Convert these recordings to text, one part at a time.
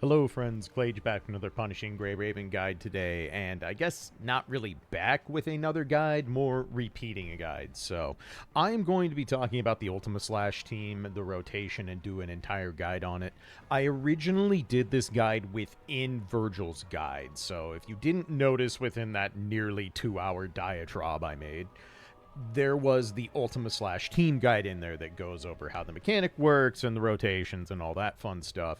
Hello friends, Clage back with another Punishing Grey Raven guide today, and I guess not really back with another guide, more repeating a guide. So, I'm going to be talking about the Ultima Slash team, the rotation, and do an entire guide on it. I originally did this guide within Vergil's guide, so if you didn't notice within that nearly 2-hour diatribe I made, there was the Ultima Slash team guide in there that goes over how the mechanic works and the rotations and all that fun stuff.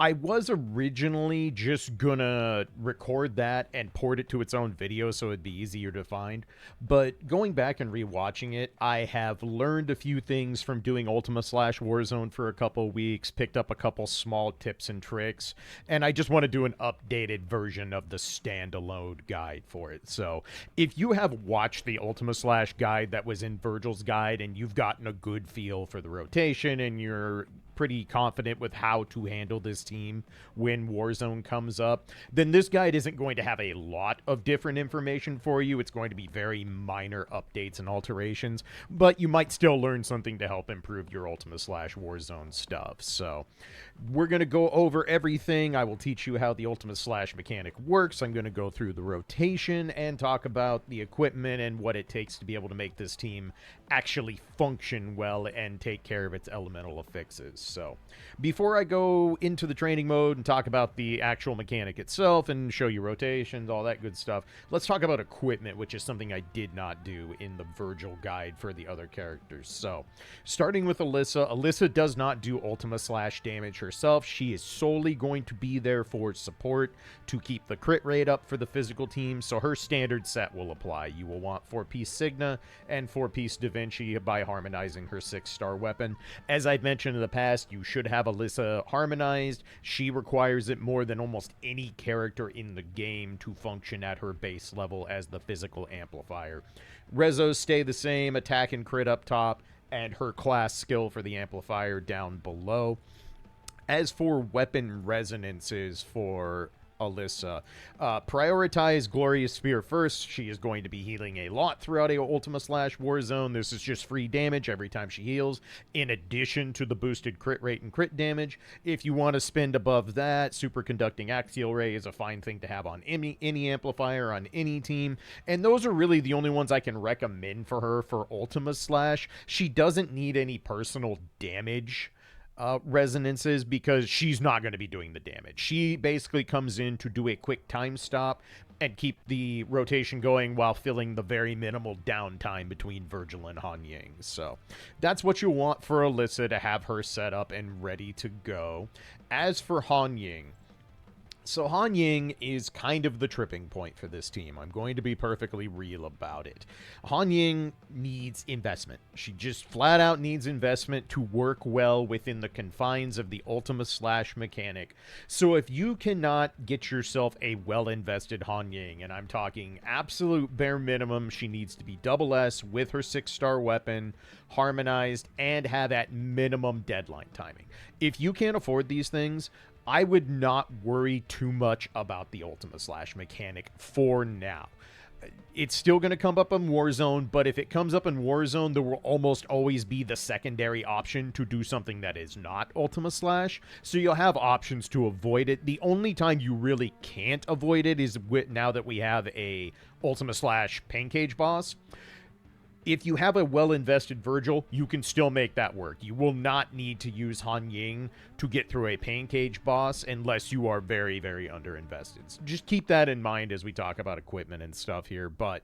I was originally just gonna record that and port it to its own video so it'd be easier to find, but going back and rewatching it, I have learned a few things from doing Ultima Slash Warzone for a couple weeks, picked up a couple small tips and tricks, and I just want to do an updated version of the standalone guide for it. So if you have watched the Ultima Slash guide that was in Vergil's guide and you've gotten a good feel for the rotation and you're pretty confident with how to handle this team when Warzone comes up, then this guide isn't going to have a lot of different information for you. It's going to be very minor updates and alterations, but you might still learn something to help improve your Ultima Slash Warzone stuff. So we're going to go over everything. I will teach you how the Ultima Slash mechanic works. I'm going to go through the rotation and talk about the equipment and what it takes to be able to make this team actually function well and take care of its elemental affixes. So before I go into the training mode and talk about the actual mechanic itself and show you rotations, all that good stuff, let's talk about equipment, which is something I did not do in the Vergil guide for the other characters. So starting with Alisa, Alisa does not do Ultima Slash damage herself. She is solely going to be there for support to keep the crit rate up for the physical team, so her standard set will apply. You will want 4-piece Signa and 4-piece Da Vinci by harmonizing her 6-star weapon. As I've mentioned in the past, you should have Alisa harmonized. She requires it more than almost any character in the game to function at her base level as the physical amplifier. Rezos stay the same, attack and crit up top, and her class skill for the amplifier down below. As for weapon resonances for Alisa, prioritize Glorious Spear first. She is going to be healing a lot throughout a Ultima Slash Warzone. This is just free damage every time she heals, in addition to the boosted crit rate and crit damage. If you want to spend above that, Superconducting Axial Ray is a fine thing to have on any amplifier on any team, and those are really the only ones I can recommend for her for Ultima Slash. She doesn't need any personal damage resonances because she's not going to be doing the damage. She basically comes in to do a quick time stop and keep the rotation going while filling the very minimal downtime between Vergil and Han Ying. So that's what you want for Alisa, to have her set up and ready to go. As for Han Ying, so Han Ying is kind of the tripping point for this team. I'm going to be perfectly real about it. Han Ying needs investment. She just flat out needs investment to work well within the confines of the Ultima Slash mechanic. So if you cannot get yourself a well-invested Han Ying, and I'm talking absolute bare minimum, she needs to be double S with her 6-star weapon, harmonized, and have at minimum deadline timing. If you can't afford these things, I would not worry too much about the Ultima Slash mechanic for now. It's still going to come up in Warzone, but if it comes up in Warzone, there will almost always be the secondary option to do something that is not Ultima Slash, so you'll have options to avoid it. The only time you really can't avoid it is now that we have a Ultima Slash Pain Cage boss. If you have a well-invested Vergil, you can still make that work. You will not need to use Han Ying to get through a Pain Cage boss unless you are very, very underinvested. So just keep that in mind as we talk about equipment and stuff here. But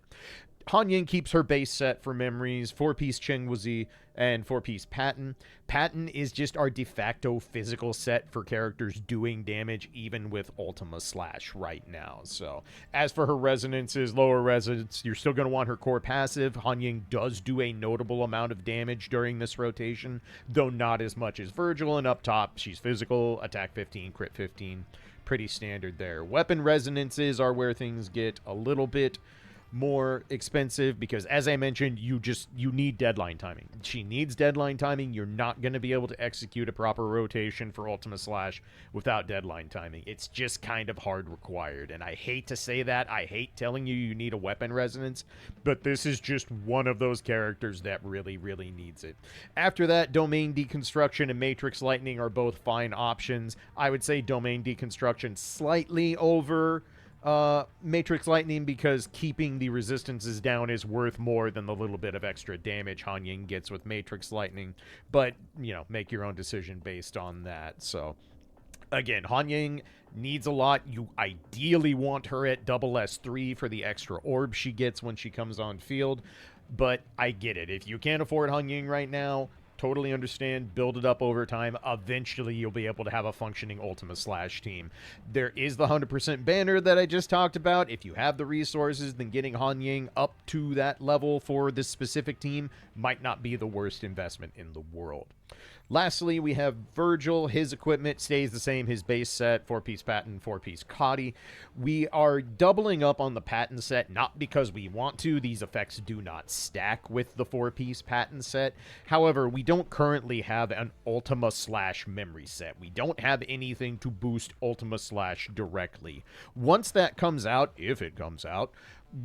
Han Ying keeps her base set for memories, 4-piece Chengwuzi and 4-piece Patton. Patton is just our de facto physical set for characters doing damage, even with Ultima Slash right now. So as for her resonances, lower resonance, you're still going to want her core passive. Han Ying does do a notable amount of damage during this rotation, though not as much as Vergil, and up top, she's physical, attack 15, crit 15. Pretty standard there. Weapon resonances are where things get a little bit more expensive because, as I mentioned, you need deadline timing. She needs deadline timing. You're not going to be able to execute a proper rotation for Ultima Slash without deadline timing. It's just kind of hard required, and I hate to say that. I hate telling you need a weapon resonance, but this is just one of those characters that really, really needs it. After that, Domain Deconstruction and Matrix Lightning are both fine options. I would say Domain Deconstruction slightly over Matrix Lightning because keeping the resistances down is worth more than the little bit of extra damage Han Ying gets with Matrix Lightning. But, make your own decision based on that. So, again, Han Ying needs a lot. You ideally want her at double S3 for the extra orb she gets when she comes on field. But I get it. If you can't afford Han Ying right now, totally understand. Build it up over time. Eventually, you'll be able to have a functioning Ultima Slash team. There is the 100% banner that I just talked about. If you have the resources, then getting Han Ying up to that level for this specific team might not be the worst investment in the world. Lastly, we have Vergil. His equipment stays the same. His base set, 4-piece patent, 4-piece Kadi. We are doubling up on the patent set, not because we want to. These effects do not stack with the 4-piece patent set. However, we don't currently have an Ultima Slash memory set. We don't have anything to boost Ultima Slash directly. Once that comes out, if it comes out,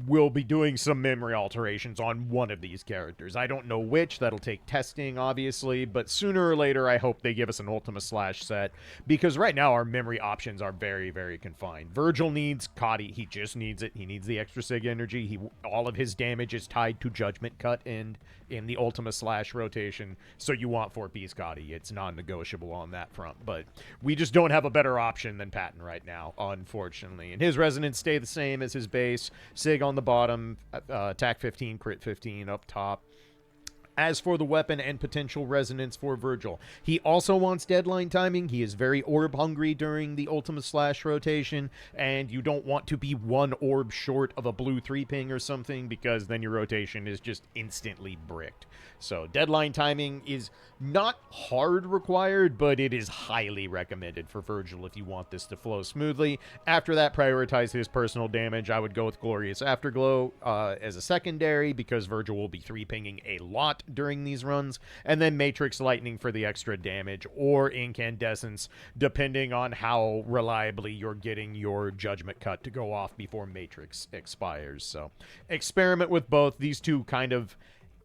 we'll be doing some memory alterations on one of these characters. I don't know which. That'll take testing, obviously, but sooner or later, I hope they give us an Ultima Slash set, because right now our memory options are very, very confined. Vergil needs Kadi. He just needs it. He needs the extra sig energy. All of his damage is tied to Judgment Cut and in the Ultima Slash rotation, so you want 4-piece Kadi. It's non-negotiable on that front, but we just don't have a better option than Patton right now, unfortunately. And his resonance stay the same as his base. Sig on the bottom, attack 15, crit 15 up top. As for the weapon and potential resonance for Vergil, he also wants deadline timing. He is very orb hungry during the Ultima Slash rotation, and you don't want to be one orb short of a blue 3-ping or something, because then your rotation is just instantly bricked. So deadline timing is not hard required, but it is highly recommended for Vergil if you want this to flow smoothly. After that, prioritize his personal damage. I would go with Glorious Afterglow as a secondary, because Vergil will be 3-pinging a lot during these runs, and then Matrix Lightning for the extra damage, or Incandescence, depending on how reliably you're getting your Judgment Cut to go off before Matrix expires. So experiment with both. These two kind of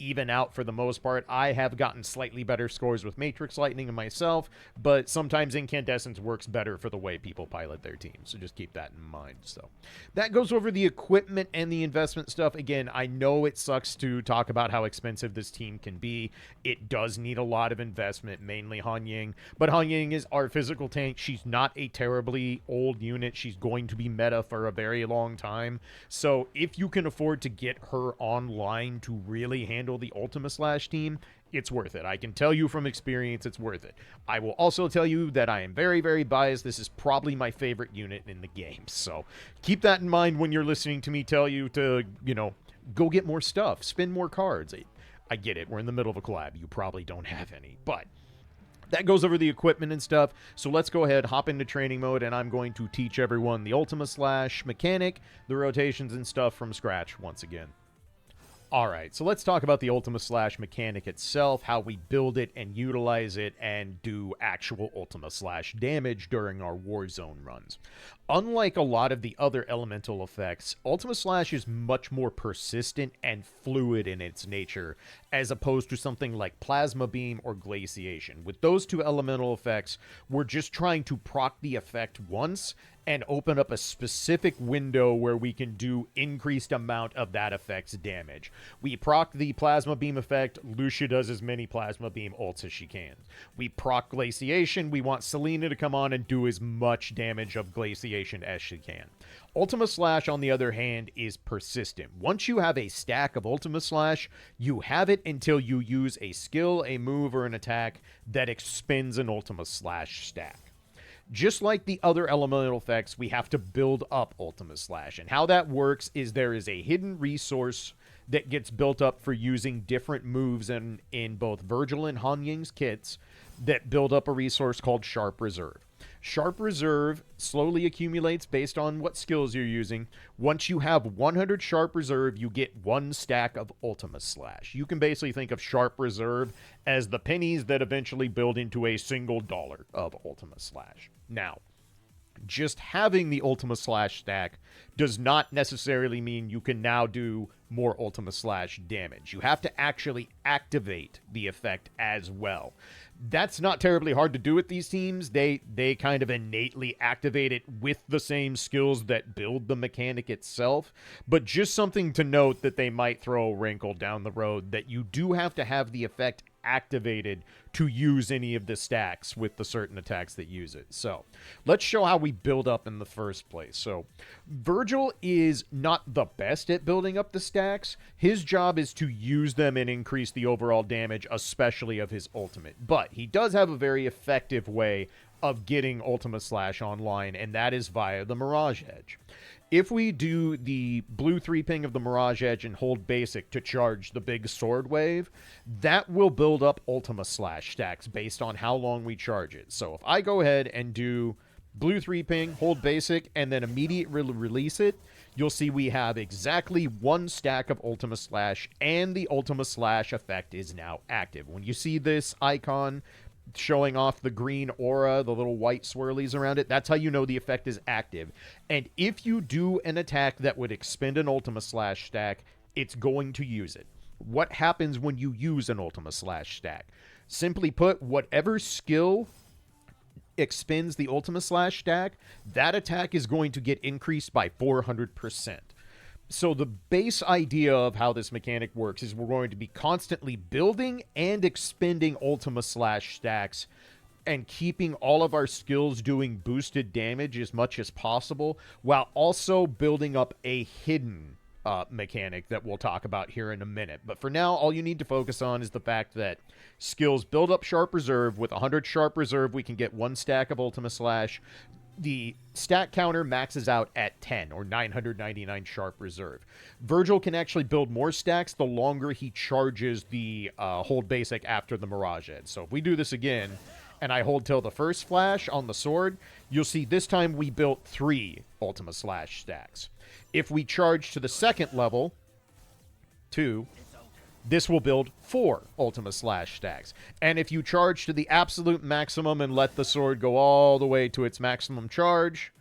even out for the most part. I have gotten slightly better scores with Matrix Lightning and myself, but sometimes Incandescence works better for the way people pilot their teams, so just keep that in mind. So that goes over the equipment and the investment stuff. Again, I know it sucks to talk about how expensive this team can be. It does need a lot of investment, mainly Han Ying, but Han Ying is our physical tank. She's not a terribly old unit. She's going to be meta for a very long time, so if you can afford to get her online to really handle the Ultima Slash team, it's worth it. I can tell you from experience it's worth it. I will also tell you that I am very, very biased. This is probably my favorite unit in the game, so keep that in mind when you're listening to me tell you to, go get more stuff, spin more cards. I get it. We're in the middle of a collab. You probably don't have any, but that goes over the equipment and stuff. So let's go ahead, hop into training mode, and I'm going to teach everyone the Ultima Slash mechanic, the rotations and stuff from scratch once again. Alright, so let's talk about the Ultima Slash mechanic itself, how we build it and utilize it, and do actual Ultima Slash damage during our Warzone runs. Unlike a lot of the other elemental effects, Ultima Slash is much more persistent and fluid in its nature, as opposed to something like Plasma Beam or Glaciation. With those two elemental effects, we're just trying to proc the effect once and open up a specific window where we can do increased amount of that effect's damage. We proc the Plasma Beam effect, Lucia does as many Plasma Beam ults as she can. We proc Glaciation, we want Selena to come on and do as much damage of Glaciation as she can. Ultima Slash, on the other hand, is persistent. Once you have a stack of Ultima Slash, you have it until you use a skill, a move, or an attack that expends an Ultima Slash stack. Just like the other elemental effects, we have to build up Ultima Slash. And how that works is there is a hidden resource that gets built up for using different moves in both Vergil and Han Ying's kits that build up a resource called Sharp Reserve. Sharp Reserve slowly accumulates based on what skills you're using. Once you have 100 Sharp Reserve, you get 1 stack of Ultima Slash. You can basically think of Sharp Reserve as the pennies that eventually build into a single dollar of Ultima Slash. Now, just having the Ultima Slash stack does not necessarily mean you can now do more Ultima Slash damage. You have to actually activate the effect as well. That's not terribly hard to do with these teams. They kind of innately activate it with the same skills that build the mechanic itself. But just something to note that they might throw a wrinkle down the road, that you do have to have the effect activated to use any of the stacks with the certain attacks that use it. So let's show how we build up in the first place. So Vergil is not the best at building up the stacks. His job is to use them and increase the overall damage, especially of his ultimate. But he does have a very effective way of getting Ultima Slash online, and that is via the Mirage Edge. If we do the blue 3-ping of the Mirage Edge and hold basic to charge the big sword wave, that will build up Ultima Slash stacks based on how long we charge it. So if I go ahead and do blue 3-ping, hold basic, and then immediately release it, you'll see we have exactly 1 stack of Ultima Slash, and the Ultima Slash effect is now active. When you see this icon showing off the green aura, the little white swirlies around it, that's how you know the effect is active. And if you do an attack that would expend an Ultima Slash stack, it's going to use it. What happens when you use an Ultima Slash stack? Simply put, whatever skill expends the Ultima Slash stack, that attack is going to get increased by 400%. So the base idea of how this mechanic works is we're going to be constantly building and expending Ultima Slash stacks and keeping all of our skills doing boosted damage as much as possible, while also building up a hidden mechanic that we'll talk about here in a minute. But for now, all you need to focus on is the fact that skills build up Sharp Reserve. With 100 Sharp Reserve, we can get 1 stack of Ultima Slash. The stat counter maxes out at 10, or 999 Sharp Reserve. Vergil can actually build more stacks the longer he charges the hold basic after the Mirage Edge. So if we do this again, and I hold till the first flash on the sword, you'll see this time we built 3 Ultima Slash stacks. If we charge to the second level, 2, this will build 4 Ultima Slash stacks. And if you charge to the absolute maximum and let the sword go all the way to its maximum charge,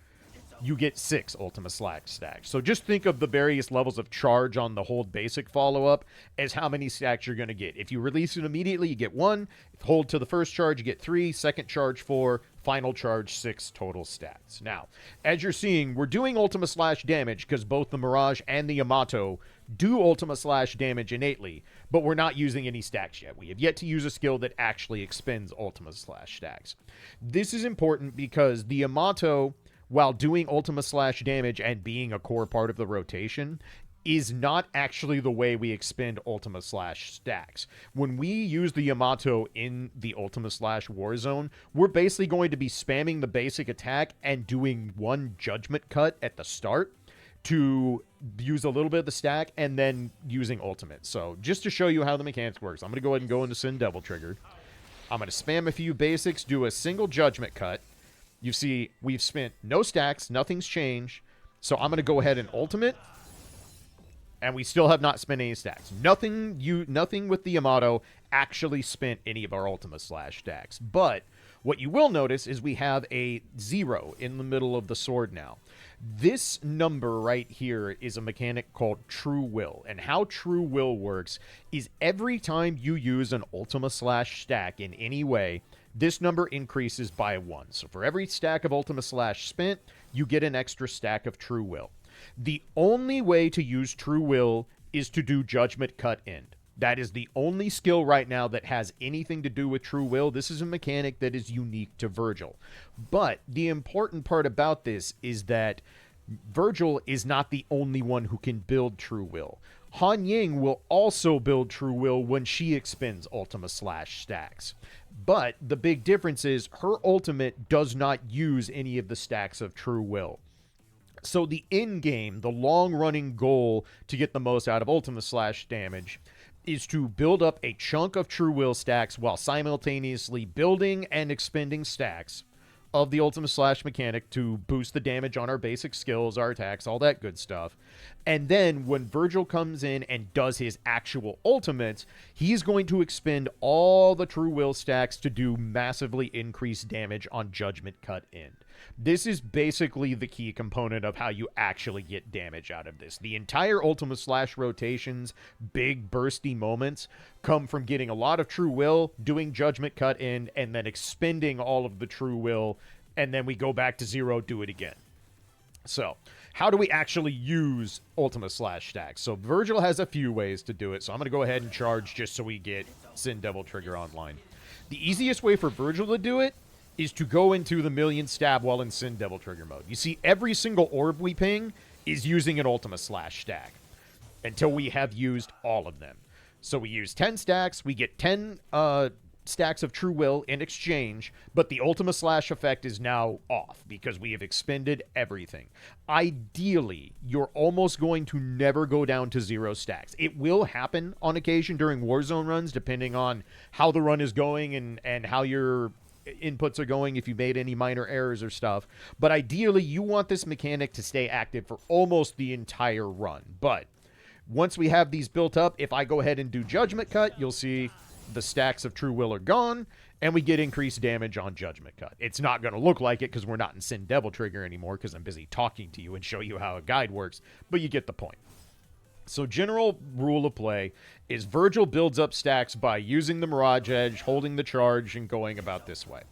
you get 6 Ultima Slash stacks. So just think of the various levels of charge on the hold basic follow-up as how many stacks you're going to get. If you release it immediately, you get 1. If you hold to the first charge, you get 3. Second charge, 4. Final charge, 6 total stats. Now, as you're seeing, we're doing Ultima Slash damage because both the Mirage and the Yamato do Ultima Slash damage innately, but we're not using any stacks yet. We have yet to use a skill that actually expends Ultima Slash stacks. This is important because the Yamato, while doing Ultima Slash damage and being a core part of the rotation, is not actually the way we expend Ultima Slash stacks. When we use the Yamato in the Ultima Slash Warzone, we're basically going to be spamming the basic attack and doing 1 judgment cut at the start to use a little bit of the stack and then using ultimate. So just to show you how the mechanics works, I'm going to go ahead and go into Sin Devil Trigger. I'm going to spam a few basics, do a single judgment cut. You see, we've spent no stacks, nothing's changed. So I'm going to go ahead and ultimate, and we still have not spent any stacks. Nothing with the Yamato actually spent any of our Ultima Slash stacks. But what you will notice is we have a 0 in the middle of the sword now. This number right here is a mechanic called True Will. And how True Will works is every time you use an Ultima Slash stack in any way, this number increases by 1. So for every stack of Ultima Slash spent, you get an extra stack of True Will. The only way to use True Will is to do Judgment Cut End. That is the only skill right now that has anything to do with True Will. This is a mechanic that is unique to Vergil. But the important part about this is that Vergil is not the only one who can build True Will. Han Ying will also build True Will when she expends Ultima Slash stacks. But the big difference is her ultimate does not use any of the stacks of True Will. So the end game, the long-running goal to get the most out of Ultima Slash damage is to build up a chunk of True Will stacks while simultaneously building and expending stacks of the Ultima Slash mechanic to boost the damage on our basic skills, our attacks, all that good stuff. And then when Vergil comes in and does his actual ultimates, he's going to expend all the True Will stacks to do massively increased damage on Judgment Cut End. This is basically the key component of how you actually get damage out of this. The entire Ultima Slash rotations, big bursty moments, come from getting a lot of True Will, doing Judgment Cut End, and then expending all of the True Will, and then we go back to 0, do it again. So, how do we actually use Ultima Slash stacks? So, Vergil has a few ways to do it, so I'm going to go ahead and charge just so we get Sin Devil Trigger online. The easiest way for Vergil to do it is to go into the million stab while in Sin Devil Trigger mode. You see, every single orb we ping is using an Ultima Slash stack until we have used all of them. So we use 10 stacks, we get 10 stacks of True Will in exchange, but the Ultima Slash effect is now off because we have expended everything. Ideally, you're almost going to never go down to 0 stacks. It will happen on occasion during Warzone runs, depending on how the run is going and how your inputs are going, if you made any minor errors or stuff. But ideally, you want this mechanic to stay active for almost the entire run. But once we have these built up, if I go ahead and do Judgment Cut, you'll see the stacks of True Will are gone, and we get increased damage on Judgment Cut. It's not going to look like it because we're not in Sin Devil Trigger anymore because I'm busy talking to you and show you how a guide works, but you get the point. So general rule of play is Vergil builds up stacks by using the Mirage Edge, holding the charge, and going about this way.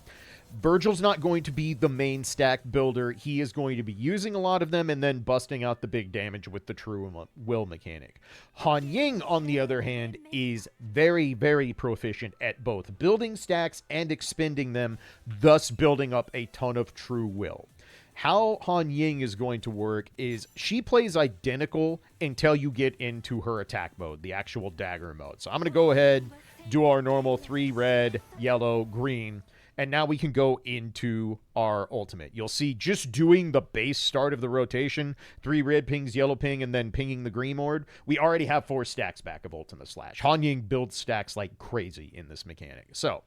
Vergil's not going to be the main stack builder. He is going to be using a lot of them and then busting out the big damage with the True Will mechanic. Han Ying, on the other hand, is very, very proficient at both building stacks and expending them, thus building up a ton of True Will. How Han Ying is going to work is she plays identical until you get into her attack mode, the actual dagger mode. So I'm going to go ahead, do our normal 3 red, yellow, green, and now we can go into our ultimate. You'll see just doing the base start of the rotation, 3 red pings, yellow ping, and then pinging the green orb, we already have 4 stacks back of Ultima Slash. Han Ying builds stacks like crazy in this mechanic. So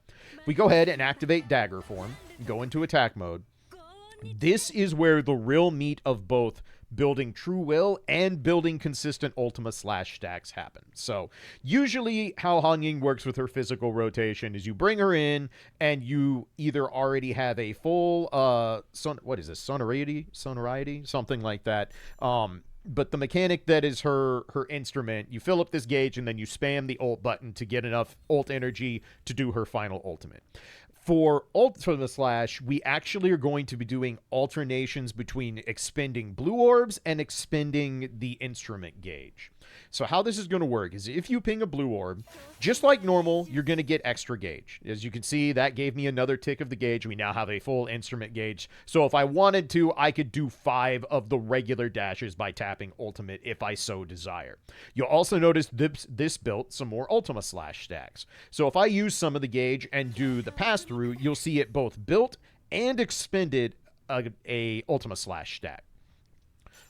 we go ahead and activate dagger form, go into attack mode. This is where the real meat of both building True Will and building consistent Ultima Slash stacks happen. So usually how Han Ying works with her physical rotation is you bring her in and you either already have a full sonority, something like that. But the mechanic that is her instrument, you fill up this gauge and then you spam the ult button to get enough ult energy to do her final ultimate. For Ultima Slash, we actually are going to be doing alternations between expending blue orbs and expending the instrument gauge. So how this is going to work is if you ping a blue orb, just like normal, you're going to get extra gauge. As you can see, that gave me another tick of the gauge. We now have a full instrument gauge. So if I wanted to, I could do 5 of the regular dashes by tapping ultimate if I so desire. You'll also notice this built some more Ultima Slash stacks. So if I use some of the gauge and do the pass-through, you'll see it both built and expended a Ultima Slash stack.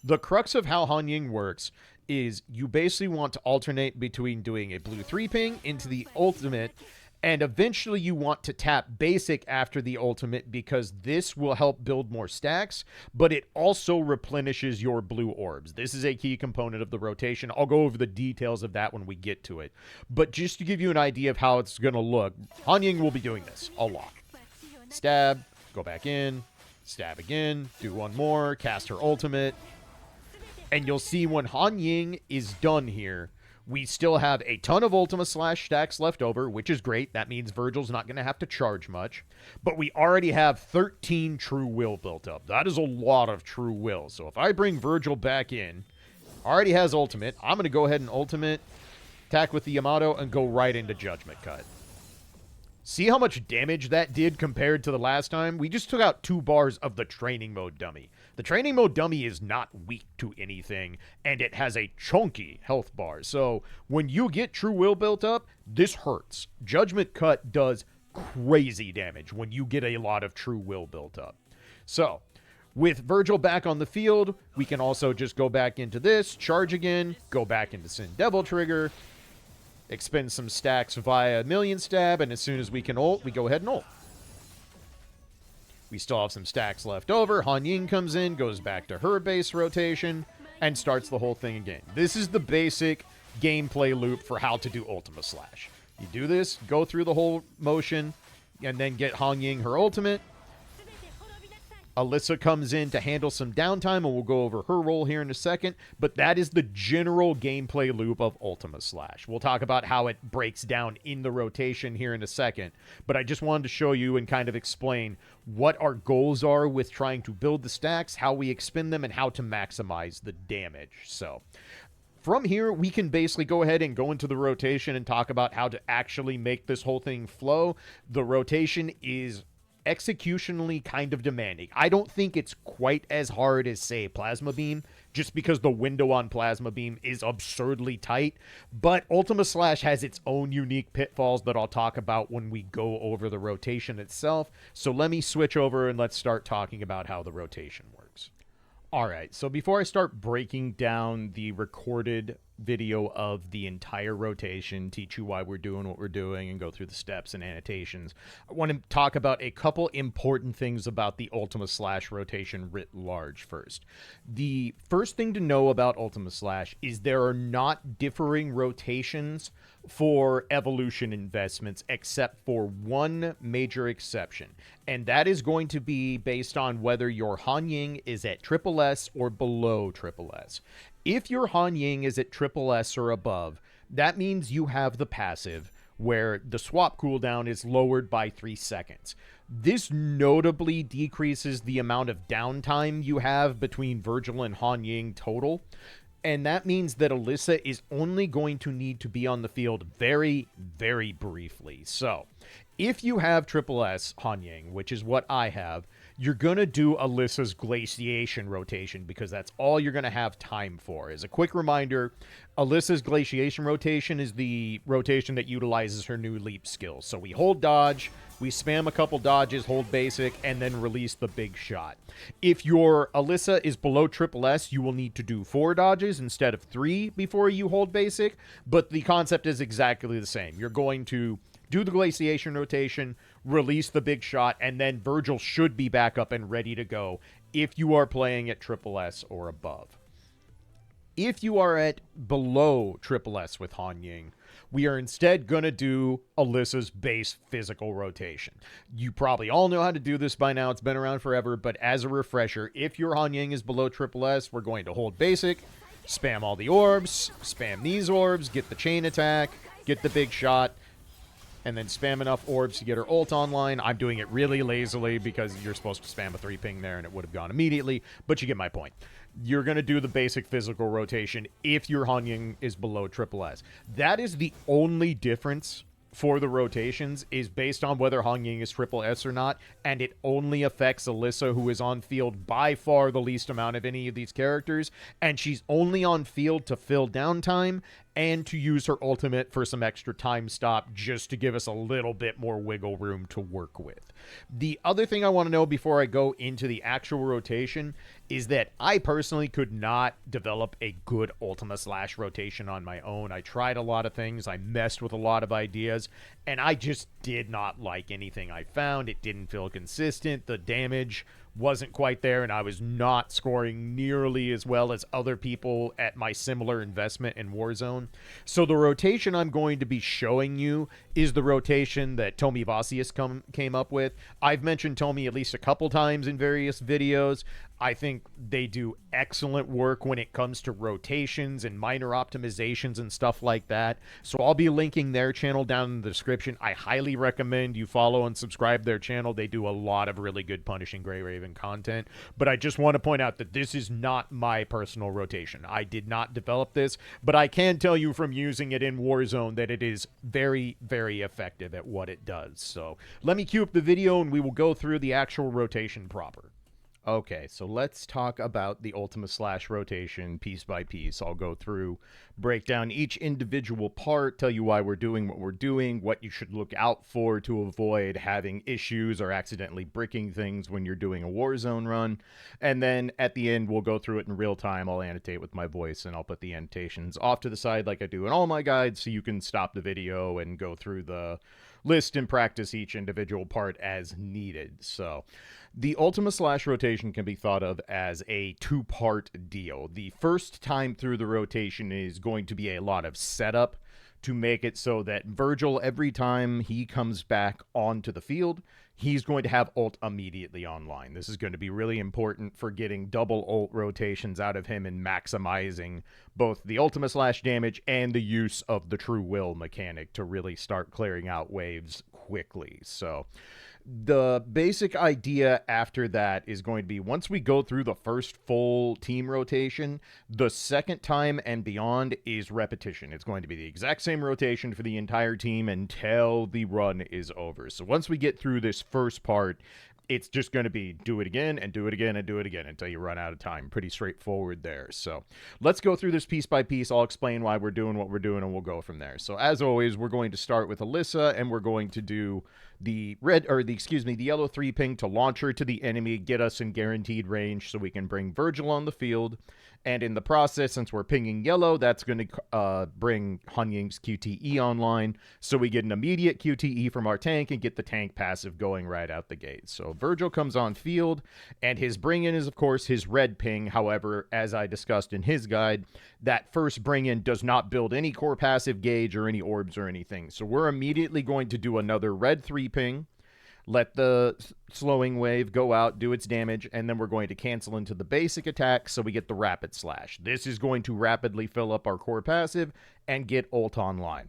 The crux of how Han Ying works is you basically want to alternate between doing a blue 3 ping into the ultimate, and eventually you want to tap basic after the ultimate because this will help build more stacks, but it also replenishes your blue orbs. This is a key component of the rotation. I'll go over the details of that when we get to it. But just to give you an idea of how it's going to look, Han Ying will be doing this a lot. Stab, go back in, stab again, do one more, cast her ultimate. And you'll see when Han Ying is done here, we still have a ton of Ultima Slash stacks left over, which is great. That means Vergil's not going to have to charge much. But we already have 13 True Will built up. That is a lot of True Will. So if I bring Vergil back in, already has ultimate. I'm going to go ahead and ultimate, attack with the Yamato, and go right into Judgment Cut. See how much damage that did compared to the last time? We just took out 2 bars of the training mode dummy. The training mode dummy is not weak to anything, and it has a chunky health bar. So when you get True Will built up, this hurts. Judgment Cut does crazy damage when you get a lot of True Will built up. So with Vergil back on the field, we can also just go back into this, charge again, go back into Sin Devil Trigger, expend some stacks via Million Stab, and as soon as we can ult, we go ahead and ult. We still have some stacks left over. Han Ying comes in, goes back to her base rotation, and starts the whole thing again. This is the basic gameplay loop for how to do Ultima Slash. You do this, go through the whole motion, and then get Han Ying her ultimate. Alisa comes in to handle some downtime, and we'll go over her role here in a second, but that is the general gameplay loop of Ultima Slash. We'll talk about how it breaks down in the rotation here in a second, but I just wanted to show you and kind of explain what our goals are with trying to build the stacks, how we expend them, and how to maximize the damage. So from here, we can basically go ahead and go into the rotation and talk about how to actually make this whole thing flow. The rotation is executionally kind of demanding. I don't think it's quite as hard as, say, Plasma Beam, just because the window on Plasma Beam is absurdly tight, but Ultima Slash has its own unique pitfalls that I'll talk about when we go over the rotation itself. So let me switch over and let's start talking about how the rotation works. All right, so before I start breaking down the recorded video of the entire rotation, teach you why we're doing what we're doing, and go through the steps and annotations, I want to talk about a couple important things about the Ultima Slash rotation writ large first. The first thing to know about Ultima Slash is there are not differing rotations for evolution investments except for one major exception, and that is going to be based on whether your Han Ying is at triple S or below triple S. If your Han Ying is at triple S or above, that means you have the passive where the swap cooldown is lowered by 3 seconds. This notably decreases the amount of downtime you have between Vergil and Han Ying total. And that means that Alisa is only going to need to be on the field very, very briefly. So, if you have triple S Han Ying, which is what I have, you're going to do Alisa's Glaciation rotation because that's all you're going to have time for. As a quick reminder, Alisa's Glaciation rotation is the rotation that utilizes her new leap skill. So we hold dodge, we spam a couple dodges, hold basic, and then release the big shot. If your Alisa is below triple S, you will need to do 4 dodges instead of 3 before you hold basic, but the concept is exactly the same. You're going to do the Glaciation rotation, release the big shot, and then Vergil should be back up and ready to go if you are playing at triple S or above. If you are at below triple S with Han Ying, we are instead going to do Alisa's base physical rotation. You probably all know how to do this by now. It's been around forever, but as a refresher, if your Han Ying is below triple S, we're going to hold basic, spam all the orbs, spam these orbs, get the chain attack, get the big shot, and then spam enough orbs to get her ult online. I'm doing it really lazily because you're supposed to spam a 3-ping there and it would have gone immediately, but you get my point. You're going to do the basic physical rotation if your Han Ying is below triple S. That is the only difference for the rotations, is based on whether Han Ying is triple S or not, and it only affects Alisa, who is on field by far the least amount of any of these characters, and she's only on field to fill downtime and to use her ultimate for some extra time stop just to give us a little bit more wiggle room to work with. The other thing I want to know before I go into the actual rotation is that I personally could not develop a good Ultima Slash rotation on my own. I tried a lot of things, I messed with a lot of ideas, and I just did not like anything I found. It didn't feel consistent, the damage wasn't quite there, and I was not scoring nearly as well as other people at my similar investment in Warzone. So the rotation I'm going to be showing you is the rotation that Tomi Vasius came up with. I've mentioned Tomi at least a couple times in various videos. I think they do excellent work when it comes to rotations and minor optimizations and stuff like that. So I'll be linking their channel down in the description. I highly recommend you follow and subscribe to their channel. They do a lot of really good Punishing Grey Raven content. But I just want to point out that this is not my personal rotation. I did not develop this, but I can tell you from using it in Warzone that it is very, very effective at what it does. So let me cue up the video and we will go through the actual rotation proper. Okay, so let's talk about the Ultima Slash rotation piece by piece. I'll go through, break down each individual part, tell you why we're doing what we're doing, what you should look out for to avoid having issues or accidentally bricking things when you're doing a Warzone run. And then at the end, we'll go through it in real time. I'll annotate with my voice, and I'll put the annotations off to the side like I do in all my guides so you can stop the video and go through the list and practice each individual part as needed. So the Ultima Slash rotation can be thought of as a two-part deal. The first time through the rotation is going to be a lot of setup to make it so that Vergil, every time he comes back onto the field, he's going to have ult immediately online. This is going to be really important for getting double ult rotations out of him and maximizing both the Ultima Slash damage and the use of the True Will mechanic to really start clearing out waves quickly. So the basic idea after that is going to be, once we go through the first full team rotation, the second time and beyond is repetition. It's going to be the exact same rotation for the entire team until the run is over. So once we get through this first part, it's just going to be do it again and do it again and do it again until you run out of time. Pretty straightforward there. So let's go through this piece by piece. I'll explain why we're doing what we're doing, and we'll go from there. So as always, we're going to start with Alisa, and we're going to do the yellow 3 ping to launch her to the enemy, get us in guaranteed range so we can bring Vergil on the field. And in the process, since we're pinging yellow, that's going to bring Han Ying's QTE online, so we get an immediate QTE from our tank and get the tank passive going right out the gate. So Vergil comes on field, and his bring-in is, of course, his red ping. However, as I discussed in his guide, that first bring-in does not build any core passive gauge or any orbs or anything. So we're immediately going to do another red 3 ping, let the slowing wave go out, do its damage, and then we're going to cancel into the basic attack so we get the rapid slash. This is going to rapidly fill up our core passive and get ult online.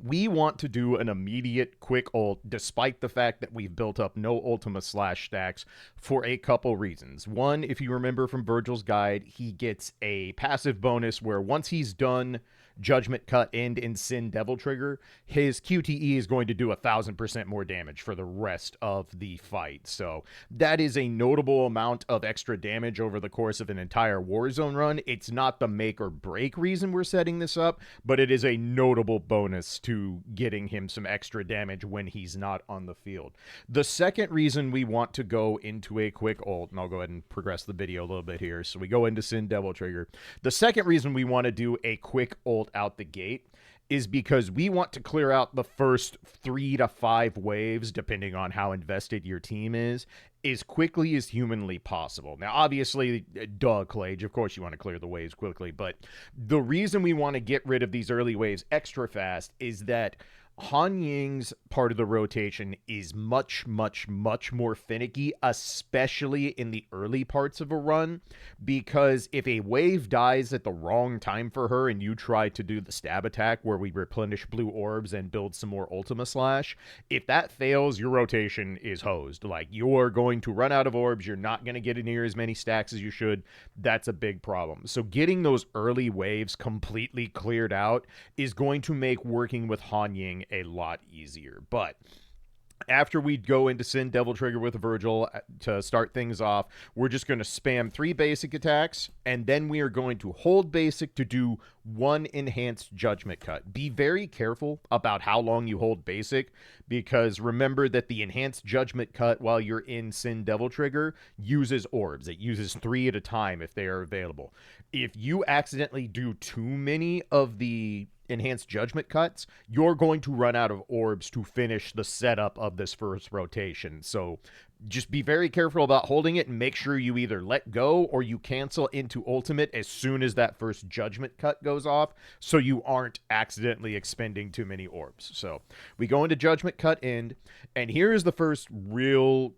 We want to do an immediate quick ult despite the fact that we've built up no Ultima Slash stacks for a couple reasons. One, if you remember from Vergil's guide, he gets a passive bonus where once he's done Judgment Cut End and Sin Devil Trigger, his QTE is going to do 1,000% more damage for the rest of the fight. So that is a notable amount of extra damage over the course of an entire Warzone run. It's not the make or break reason we're setting this up, but it is a notable bonus to getting him some extra damage when he's not on the field. The second reason we want to go into a quick ult, and I'll go ahead and progress the video a little bit here. So we go into Sin Devil Trigger. The second reason we want to do a quick ult out the gate is because we want to clear out the first 3 to 5 waves, depending on how invested your team is, as quickly as humanly possible. Now, obviously, Clage, of course you want to clear the waves quickly, but the reason we want to get rid of these early waves extra fast is that Han Ying's part of the rotation is much, much, much more finicky, especially in the early parts of a run, because if a wave dies at the wrong time for her and you try to do the stab attack where we replenish blue orbs and build some more Ultima Slash, if that fails, your rotation is hosed. Like, you're going to run out of orbs, you're not going to get near as many stacks as you should. That's a big problem. So getting those early waves completely cleared out is going to make working with Han Ying a lot easier. But after we go into Sin Devil Trigger with Vergil to start things off, we're just going to spam 3 basic attacks, and then we are going to hold basic to do 1 enhanced Judgment Cut. Be very careful about how long you hold basic, because remember that the enhanced Judgment Cut while you're in Sin Devil Trigger uses orbs. It uses 3 at a time if they are available. If you accidentally do too many of the enhanced Judgment Cuts, you're going to run out of orbs to finish the setup of this first rotation. So just be very careful about holding it, and make sure you either let go or you cancel into ultimate as soon as that first Judgment Cut goes off, so you aren't accidentally expending too many orbs. So we go into Judgment Cut End, and here's the first real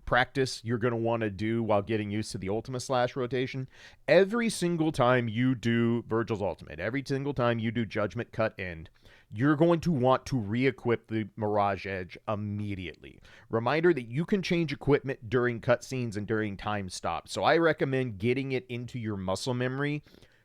practice you're going to want to do while getting used to the Ultima Slash rotation. Every single time you do Vergil's ultimate, every single time you do Judgment Cut End, you're going to want to re-equip the Mirage Edge immediately. Reminder that you can change equipment during cutscenes and during time stops, so I recommend getting it into your muscle memory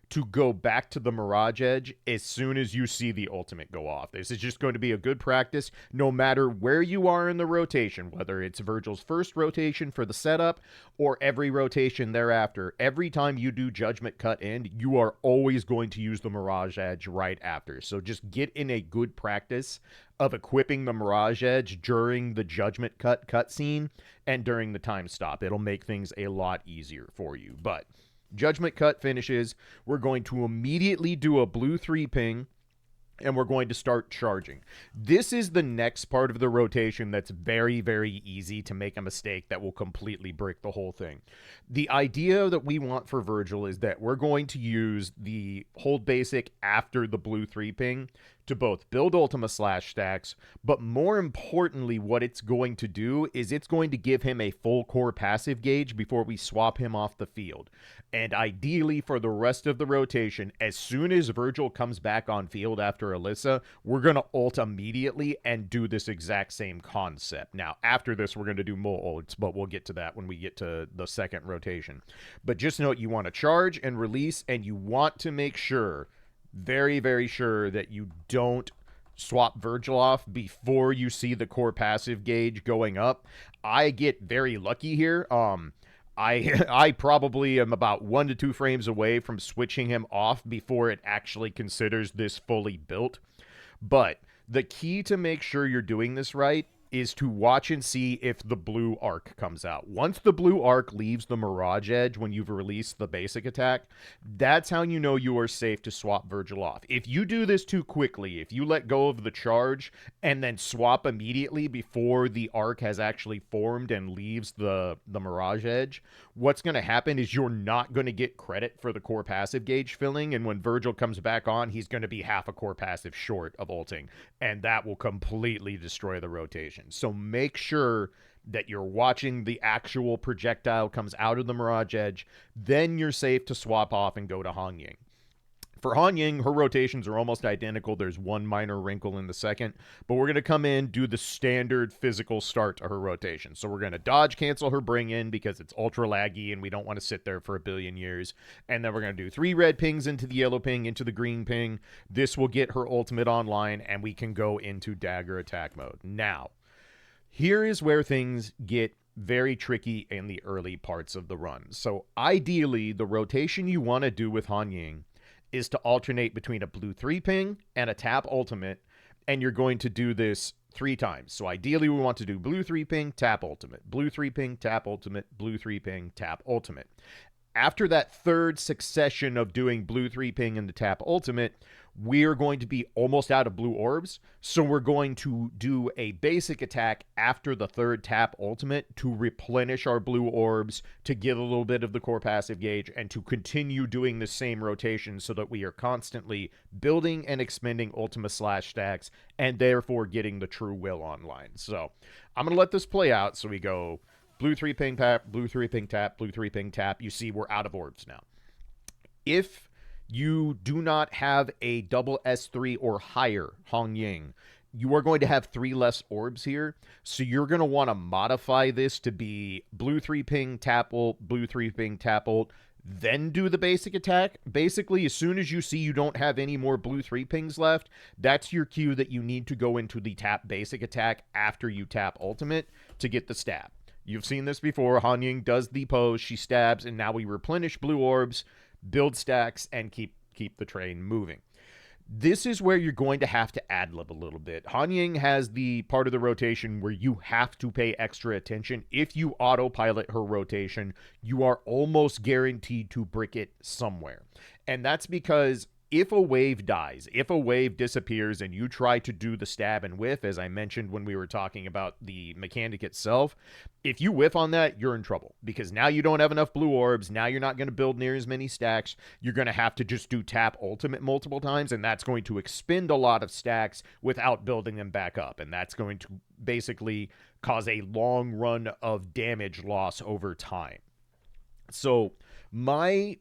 to go back to the Mirage Edge as soon as you see the ultimate go off. This is just going to be a good practice no matter where you are in the rotation, whether it's Vergil's first rotation for the setup or every rotation thereafter. Every time you do Judgment Cut End, you are always going to use the Mirage Edge right after. So just get in a good practice of equipping the Mirage Edge during the Judgment Cut cutscene and during the time stop. It'll make things a lot easier for you. But Judgment Cut finishes, we're going to immediately do a blue 3 ping and we're going to start charging. This is the next part of the rotation that's very, very easy to make a mistake that will completely break the whole thing. The idea that we want for Vergil is that we're going to use the hold basic after the blue 3 ping to both build Ultima Slash stacks, but more importantly, what it's going to do is it's going to give him a full core passive gauge before we swap him off the field. And ideally, for the rest of the rotation, as soon as Vergil comes back on field after Alisa, we're going to ult immediately and do this exact same concept. Now, after this, we're going to do more ults, but we'll get to that when we get to the second rotation. But just note, you want to charge and release, and you want to make sure, very, very sure, that you don't swap Vergil off before you see the core passive gauge going up. I get very lucky here. I probably am about 1 to 2 frames away from switching him off before it actually considers this fully built. But the key to make sure you're doing this right is to watch and see if the blue arc comes out. Once the blue arc leaves the Mirage Edge when you've released the basic attack, that's how you know you are safe to swap Vergil off. If you do this too quickly, if you let go of the charge and then swap immediately before the arc has actually formed and leaves the Mirage Edge, what's going to happen is you're not going to get credit for the core passive gauge filling, and when Vergil comes back on, he's going to be half a core passive short of ulting, and that will completely destroy the rotation. So make sure that you're watching the actual projectile comes out of the Mirage Edge, then you're safe to swap off and go to Han Ying. For Han Ying, her rotations are almost identical. There's one minor wrinkle in the second, but we're going to come in, do the standard physical start to her rotation. So we're going to dodge cancel her bring in because it's ultra laggy and we don't want to sit there for a billion years. And then we're going to do 3 red pings into the yellow ping, into the green ping. This will get her ultimate online and we can go into dagger attack mode. Now, here is where things get very tricky in the early parts of the run. So ideally, the rotation you want to do with Han Ying is to alternate between a blue 3 ping and a tap ultimate, and you're going to do this 3 times. So ideally, we want to do blue 3 ping, tap ultimate, blue 3 ping, tap ultimate, blue 3 ping, tap ultimate. After that third succession of doing blue 3 ping and the tap ultimate, we're going to be almost out of blue orbs, so we're going to do a basic attack after the third tap ultimate to replenish our blue orbs, to get a little bit of the core passive gauge, and to continue doing the same rotation so that we are constantly building and expending Ultima Slash stacks, and therefore getting the true will online. So I'm going to let this play out. So we go blue 3 ping tap, blue 3 ping tap, blue 3 ping tap. You see we're out of orbs now. If you do not have a double S3 or higher Han Ying, you are going to have 3 less orbs here. So you're going to want to modify this to be blue 3 ping, tap ult, blue 3 ping, tap ult, then do the basic attack. Basically, as soon as you see you don't have any more blue 3 pings left, that's your cue that you need to go into the tap basic attack after you tap ultimate to get the stab. You've seen this before. Han Ying does the pose, she stabs, and now we replenish blue orbs, build stacks, and keep the train moving. This is where you're going to have to ad-lib a little bit. Han Ying has the part of the rotation where you have to pay extra attention. If you autopilot her rotation, you are almost guaranteed to brick it somewhere. And that's because if a wave dies, if a wave disappears and you try to do the stab and whiff, as I mentioned when we were talking about the mechanic itself, if you whiff on that, you're in trouble because now you don't have enough blue orbs. Now you're not going to build near as many stacks. You're going to have to just do tap ultimate multiple times, and that's going to expend a lot of stacks without building them back up. And that's going to basically cause a long run of damage loss over time. So my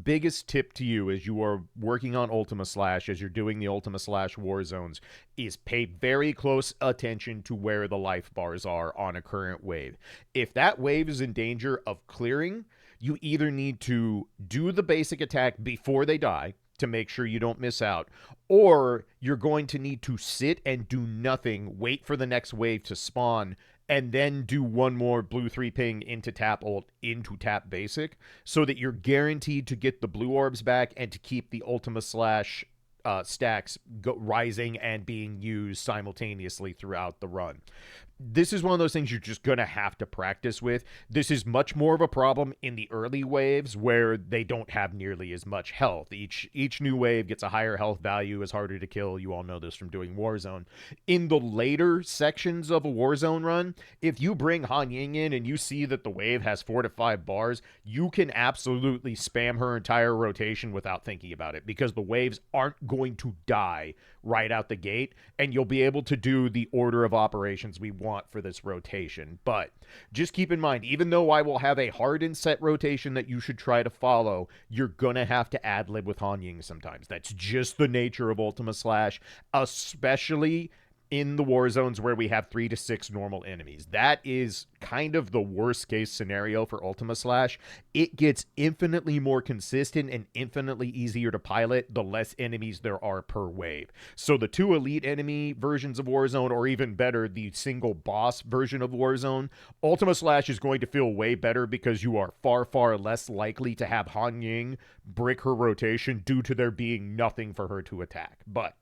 biggest tip to you as you are working on Ultima Slash, as you're doing the Ultima Slash warzones, is pay very close attention to where the life bars are on a current wave. If that wave is in danger of clearing, you either need to do the basic attack before they die to make sure you don't miss out, or you're going to need to sit and do nothing, wait for the next wave to spawn, and then do one more blue 3 ping into tap ult into tap basic so that you're guaranteed to get the blue orbs back and to keep the Ultima Slash stacks rising and being used simultaneously throughout the run. this is one of those things you're just going to have to practice with. This is much more of a problem in the early waves where they don't have nearly as much health. Each new wave gets a higher health value, is harder to kill. You all know this from doing Warzone. In the later sections of a Warzone run, if you bring Han Ying in and you see that the wave has 4 to 5 bars, you can absolutely spam her entire rotation without thinking about it, because the waves aren't going to die right out the gate, and you'll be able to do the order of operations we want for this rotation. But just keep in mind, even though I will have a hard and set rotation that you should try to follow, you're gonna have to ad-lib with Han Ying sometimes. That's just the nature of Ultima Slash, especially in the war zones where we have 3 to 6 normal enemies. That is kind of the worst case scenario for Ultima Slash. It gets infinitely more consistent and infinitely easier to pilot the less enemies there are per wave. So the 2 elite enemy versions of Warzone, or even better, the single boss version of Warzone, Ultima Slash is going to feel way better because you are far, far less likely to have Han Ying brick her rotation due to there being nothing for her to attack. But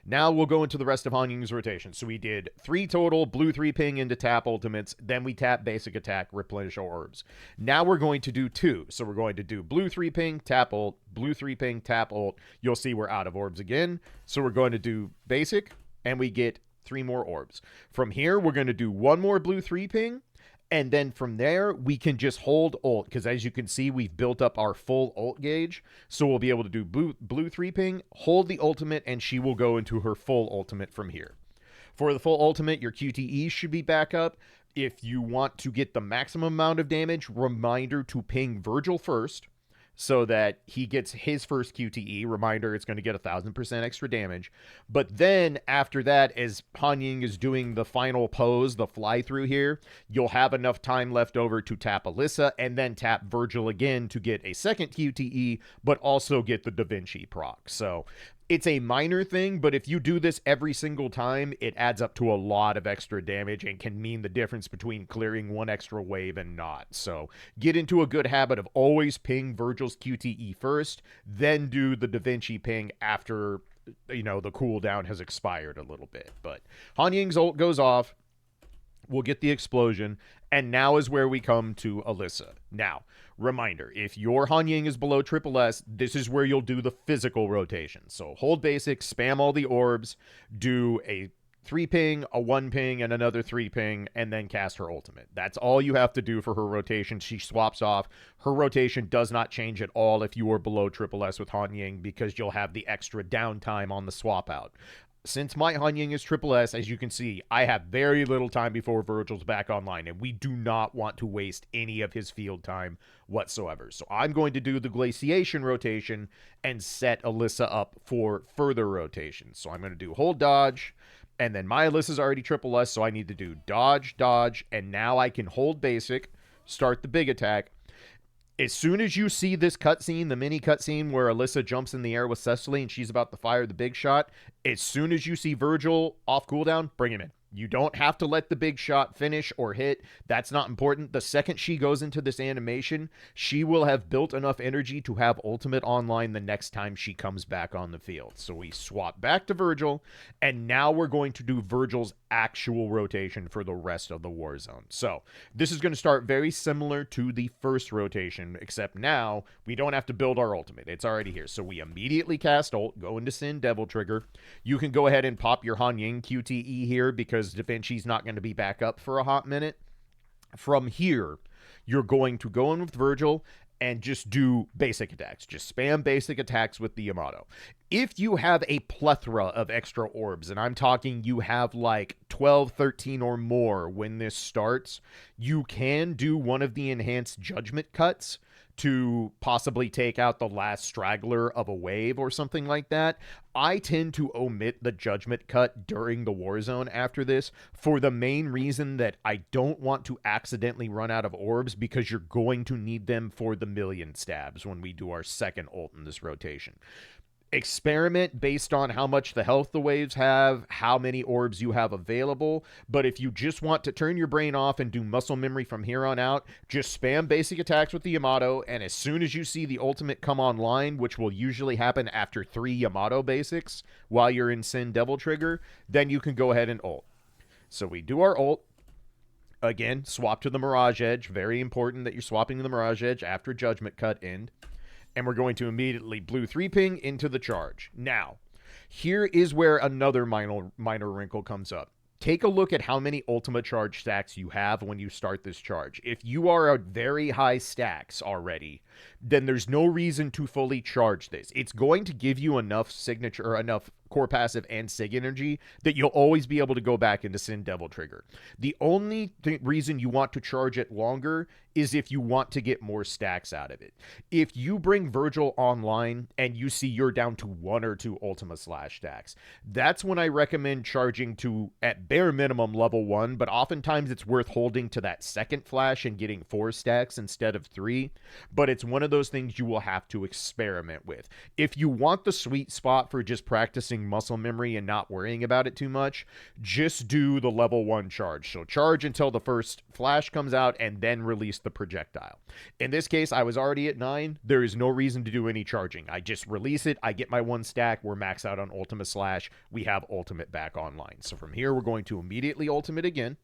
now we'll go into the rest of Han Ying's rotation. So we did 3 total, blue 3 ping into tap ultimates, then we tap basic attack, replenish our orbs. Now we're going to do 2. So we're going to do blue 3 ping, tap ult, blue 3 ping, tap ult. You'll see we're out of orbs again. So we're going to do basic, and we get 3 more orbs. From here, we're going to do 1 more blue 3 ping, and then from there, we can just hold ult, because as you can see, we've built up our full ult gauge. So we'll be able to do blue 3 ping, hold the ultimate, and she will go into her full ultimate from here. For the full ultimate, your QTE should be back up. If you want to get the maximum amount of damage, reminder to ping Vergil first, so that he gets his first QTE. Reminder, it's going to get 1,000% extra damage. But then after that, as Han Ying is doing the final pose, the fly through here, you'll have enough time left over to tap Alisa and then tap Vergil again to get a second QTE, but also get the Da Vinci proc. So it's a minor thing, but if you do this every single time, it adds up to a lot of extra damage and can mean the difference between clearing 1 extra wave and not. So get into a good habit of always ping Vergil's QTE first, then do the Da Vinci ping after, you know, the cooldown has expired a little bit. But Han Ying's ult goes off. We'll get the explosion, and now is where we come to Alisa. Now, reminder, if your Han Ying is below SSS, this is where you'll do the physical rotation. So hold basic, spam all the orbs, do a 3 ping, a 1 ping, and another 3 ping, and then cast her ultimate. That's all you have to do for her rotation. She swaps off. Her rotation does not change at all if you are below SSS with Han Ying, because you'll have the extra downtime on the swap out. Since my Han Ying is SSS, as you can see, I have very little time before Vergil's back online, and we do not want to waste any of his field time whatsoever. So I'm going to do the glaciation rotation and set Alisa up for further rotations. So I'm going to do hold dodge, and then my Alisa's already SSS, so I need to do dodge, dodge, and now I can hold basic, start the big attack. As soon as you see this cutscene, the mini cutscene where Alisa jumps in the air with Cecily and she's about to fire the big shot, as soon as you see Vergil off cooldown, bring him in. You don't have to let the big shot finish or hit. That's not important. The second she goes into this animation, she will have built enough energy to have ultimate online the next time she comes back on the field. So we swap back to Vergil, and now we're going to do Vergil's actual rotation for the rest of the war zone. So this is going to start very similar to the first rotation, except now we don't have to build our ultimate. It's already here. So we immediately cast ult, go into Sin Devil Trigger. You can go ahead and pop your Han Ying QTE here because Da Vinci's not going to be back up for a hot minute. From here, you're going to go in with Vergil and just do basic attacks. Just spam basic attacks with the Yamato. If you have a plethora of extra orbs, and I'm talking you have like 12, 13 or more when this starts, you can do one of the enhanced judgment cuts to possibly take out the last straggler of a wave or something like that. I tend to omit the judgment cut during the war zone after this for the main reason that I don't want to accidentally run out of orbs, because you're going to need them for the million stabs when we do our second ult in this rotation. Experiment based on how much the health the waves have, how many orbs you have available. But if you just want to turn your brain off and do muscle memory from here on out, just spam basic attacks with the Yamato, and as soon as you see the ultimate come online, which will usually happen after 3 Yamato basics while you're in Sin Devil Trigger, then you can go ahead and ult. So we do our ult. Again, swap to the Mirage Edge. Very important that you're swapping to the Mirage Edge after Judgment Cut end. And we're going to immediately blue 3-ping into the charge. Now, here is where another minor wrinkle comes up. Take a look at how many Ultima charge stacks you have when you start this charge. If you are at very high stacks already, then there's no reason to fully charge this. It's going to give you enough signature or enough core passive and sig energy that you'll always be able to go back into Sin Devil Trigger. The only reason you want to charge it longer is if you want to get more stacks out of it. If you bring Vergil online and you see you're down to 1 or 2 Ultima Slash stacks, that's when I recommend charging to, at bare minimum, level 1, but oftentimes it's worth holding to that second flash and getting 4 stacks instead of 3, but it's one of those things you will have to experiment with. If you want the sweet spot for just practicing muscle memory and not worrying about it too much, just do the level 1 charge. So charge until the first flash comes out and then release the projectile. In this case, I was already at 9. There is no reason to do any charging. I just release it. I get my 1 stack. We're max out on Ultima Slash. We have Ultimate back online. So from here, we're going to immediately Ultimate again.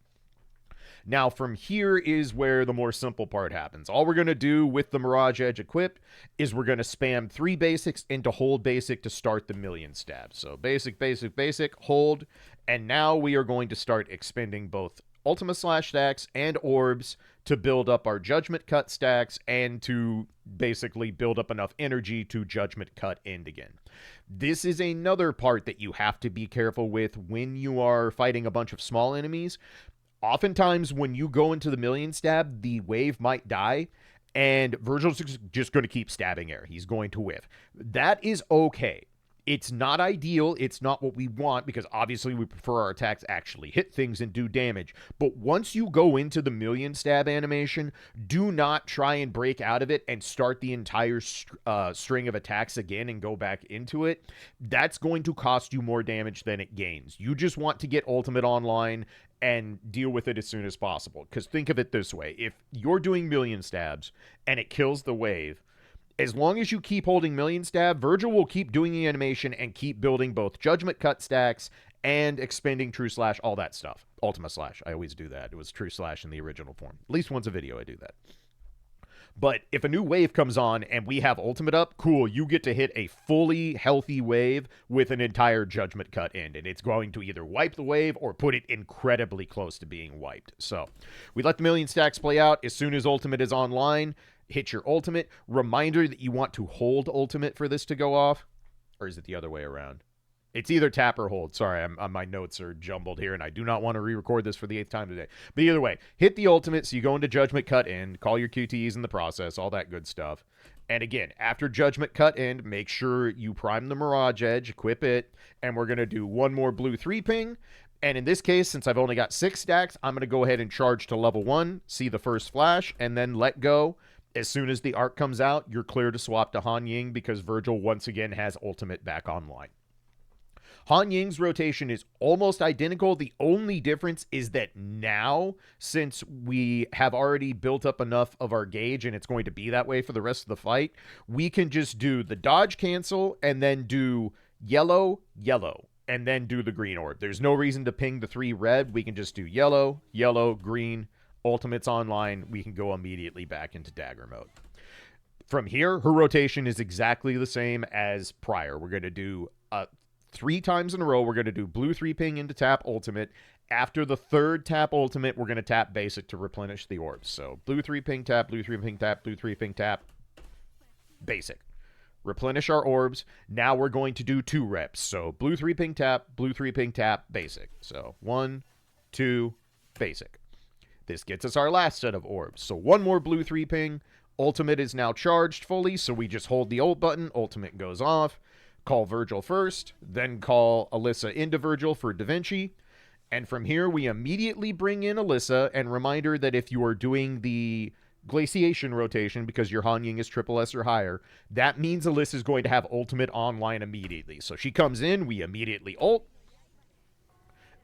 Now, from here is where the more simple part happens. All we're going to do with the Mirage Edge equipped is we're going to spam 3 basics into hold basic to start the million stabs. So basic, basic, basic, hold. And now we are going to start expending both Ultima Slash stacks and orbs to build up our Judgment Cut stacks and to basically build up enough energy to Judgment Cut end again. This is another part that you have to be careful with when you are fighting a bunch of small enemies. Oftentimes, when you go into the million stab, the wave might die, and Vergil's just going to keep stabbing air. He's going to whiff. That is okay. It's not ideal. It's not what we want because obviously we prefer our attacks actually hit things and do damage. But once you go into the million stab animation, do not try and break out of it and start the entire string of attacks again and go back into it. That's going to cost you more damage than it gains. You just want to get ultimate online and deal with it as soon as possible. Because think of it this way. If you're doing million stabs and it kills the wave, as long as you keep holding million stab, Vergil will keep doing the animation and keep building both Judgment Cut stacks and expending True Slash, all that stuff. Ultima Slash, I always do that. It was True Slash in the original form. At least once a video I do that. But if a new wave comes on and we have Ultimate up, cool, you get to hit a fully healthy wave with an entire Judgment Cut end. And it's going to either wipe the wave or put it incredibly close to being wiped. So we let the million stacks play out. As soon as Ultimate is online, hit your ultimate. Reminder that you want to hold ultimate for this to go off. Or is it the other way around? It's either tap or hold. Sorry, my notes are jumbled here, and I do not want to re-record this for the 8th time today. But either way, hit the ultimate, so you go into Judgment Cut End, call your QTEs in the process, all that good stuff. And again, after Judgment Cut End, make sure you prime the Mirage Edge, equip it, and we're going to do one more blue 3-ping. And in this case, since I've only got 6 stacks, I'm going to go ahead and charge to level 1, see the first flash, and then let go. As soon as the arc comes out, you're clear to swap to Han Ying because Vergil once again has ultimate back online. Han Ying's rotation is almost identical. The only difference is that now, since we have already built up enough of our gauge and it's going to be that way for the rest of the fight, we can just do the dodge cancel and then do yellow, yellow, and then do the green orb. There's no reason to ping the 3 red. We can just do yellow, yellow, green. Ultimate's online. We can go immediately back into dagger mode. From here, her rotation is exactly the same as prior. We're going to do 3 times in a row. We're going to do blue 3-ping into tap ultimate. After the 3rd tap ultimate, we're going to tap basic to replenish the orbs. So blue 3-ping tap, blue 3-ping tap, blue 3-ping tap, basic. Replenish our orbs. Now we're going to do 2 reps. So blue 3-ping tap, blue 3-ping tap, basic. So 1, 2, basic. This gets us our last set of orbs. So 1 more blue 3-ping. Ultimate is now charged fully, so we just hold the ult button. Ultimate goes off. Call Vergil first, then call Alisa into Vergil for Da Vinci. And from here, we immediately bring in Alisa. And reminder that if you are doing the glaciation rotation, because your Han Ying is triple S or higher, that means Alisa is going to have ultimate online immediately. So she comes in, we immediately ult.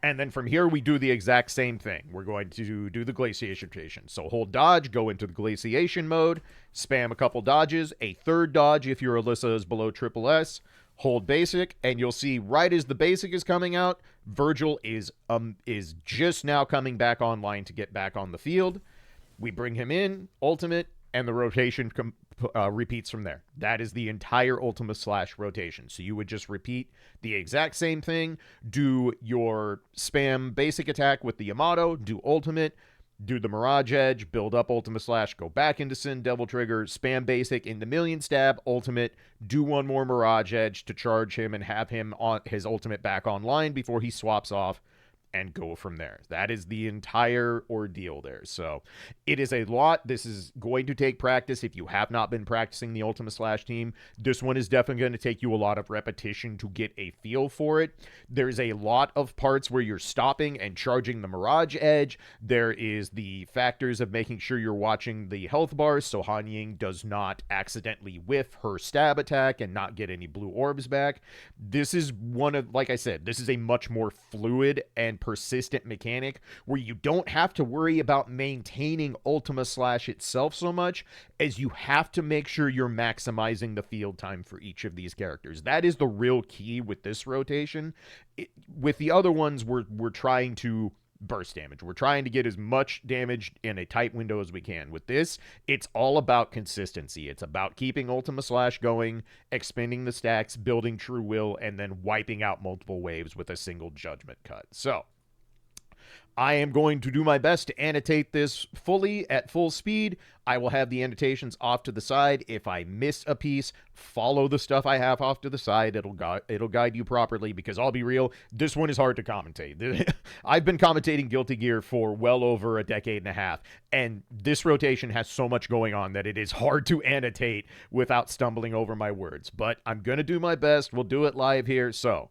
And then from here, we do the exact same thing. We're going to do the glaciation rotation. So hold dodge, go into the glaciation mode, spam a couple dodges, a 3rd dodge if your Alisa is below triple S, hold basic, and you'll see right as the basic is coming out, Vergil is just now coming back online to get back on the field. We bring him in, ultimate, and the rotation repeats from there. That is the entire Ultima Slash rotation. So you would just repeat the exact same thing, do your spam basic attack with the Yamato, do ultimate, do the Mirage Edge, build up Ultima Slash, go back into Sin Devil Trigger, spam basic into Million Stab, ultimate, do one more Mirage Edge to charge him and have him on his ultimate back online before he swaps off, and go from there. That is the entire ordeal there. So it is a lot. This is going to take practice. If you have not been practicing the Ultima Slash team, this one is definitely going to take you a lot of repetition to get a feel for it. There's a lot of parts where you're stopping and charging the Mirage Edge. There is the factors of making sure you're watching the health bars so Han Ying does not accidentally whiff her stab attack and not get any blue orbs back. This is one of, like I said, this is a much more fluid and persistent mechanic where you don't have to worry about maintaining Ultima Slash itself so much as you have to make sure you're maximizing the field time for each of these characters. That is the real key with this rotation. With the other ones, we're trying to burst damage. We're trying to get as much damage in a tight window as we can. With this, it's all about consistency. It's about keeping Ultima Slash going, expending the stacks, building True Will, and then wiping out multiple waves with a single judgment cut. So I am going to do my best to annotate this fully at full speed. I will have the annotations off to the side. If I miss a piece, follow the stuff I have off to the side. It'll guide you properly, because I'll be real, this one is hard to commentate. I've been commentating Guilty Gear for well over a decade and a half, and this rotation has so much going on that it is hard to annotate without stumbling over my words. But I'm going to do my best. We'll do it live here. So,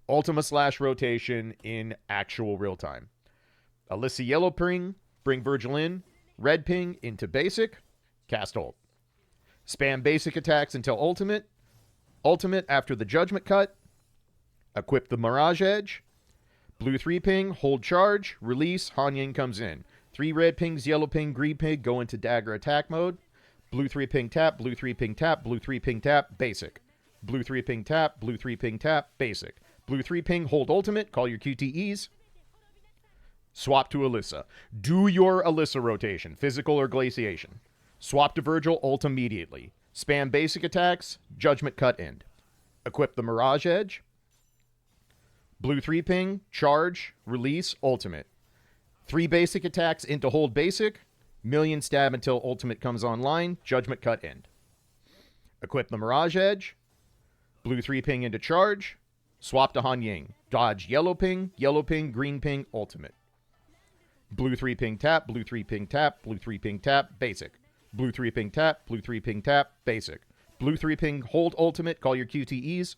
Ultima Slash rotation in actual real time. Alisa yellow ping, bring Vergil in. Red ping into basic, cast ult. Spam basic attacks until ultimate. Ultimate after the judgment cut. Equip the Mirage Edge. Blue 3 ping, hold charge, release, Han Ying comes in. 3 red pings, yellow ping, green ping, go into dagger attack mode. Blue 3 ping tap, blue 3 ping tap, blue 3 ping tap, basic. Blue 3 ping tap, blue 3 ping tap, basic. Blue 3 ping, hold ultimate, call your QTEs. Swap to Alisa. Do your Alisa rotation, physical or glaciation. Swap to Vergil, ult immediately. Spam basic attacks, judgment cut end. Equip the Mirage Edge. Blue 3 ping, charge, release, ultimate. 3 basic attacks into hold basic. Million stab until ultimate comes online, judgment cut end. Equip the Mirage Edge. Blue 3 ping into charge. Swap to Han Ying. Dodge yellow ping, green ping, ultimate. Blue 3 ping tap, blue 3 ping tap, blue 3 ping tap, basic. Blue 3 ping tap, blue 3 ping tap, basic. Blue 3 ping hold ultimate, call your QTEs.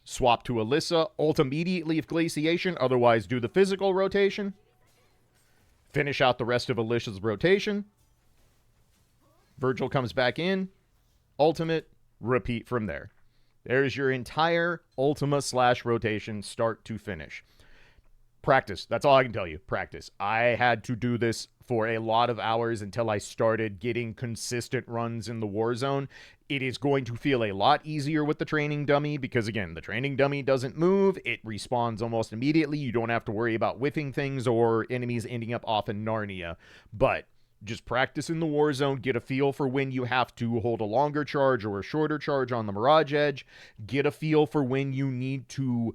Swap to Alisa, ult immediately if glaciation, otherwise do the physical rotation. Finish out the rest of Alisa's rotation. Vergil comes back in, ultimate, repeat from there. There's your entire Ultima Slash rotation, start to finish. Practice. That's all I can tell you. Practice. I had to do this for a lot of hours until I started getting consistent runs in the Warzone. It is going to feel a lot easier with the training dummy because, again, the training dummy doesn't move. It respawns almost immediately. You don't have to worry about whiffing things or enemies ending up off in Narnia. But just practice in the Warzone. Get a feel for when you have to hold a longer charge or a shorter charge on the Mirage Edge. Get a feel for when you need to